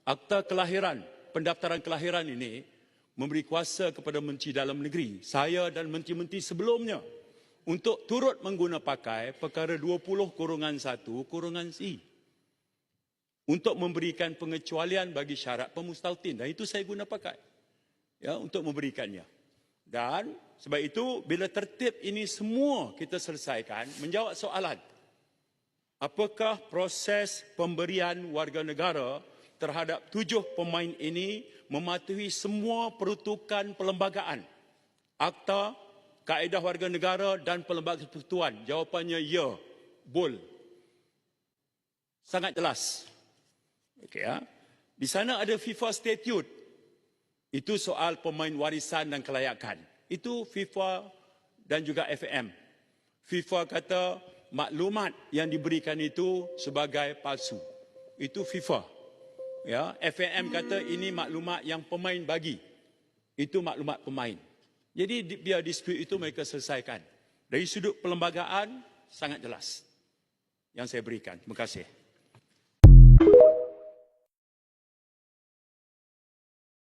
Akta kelahiran, pendaftaran kelahiran ini memberi kuasa kepada Menteri Dalam Negeri, saya dan menteri-menteri sebelumnya untuk turut mengguna pakai perkara 20/1/C untuk memberikan pengecualian bagi syarat pemustautin, dan itu saya guna pakai ya untuk memberikannya. Dan sebab itu bila tertib ini semua kita selesaikan, menjawab soalan apakah proses pemberian warga negara terhadap 7 pemain ini mematuhi semua peruntukan perlembagaan, akta, kaedah warga negara dan perlembagaan persekutuan? Jawapannya ya, bol. Sangat jelas. Okey ya. Di sana ada FIFA statute. Itu soal pemain warisan dan kelayakan. Itu FIFA dan juga FAM. FIFA kata maklumat yang diberikan itu sebagai palsu. Itu FIFA. Ya, FAM kata ini maklumat yang pemain bagi. Itu maklumat pemain. Jadi biar dispute itu mereka selesaikan. Dari sudut perlembagaan sangat jelas yang saya berikan. Terima kasih.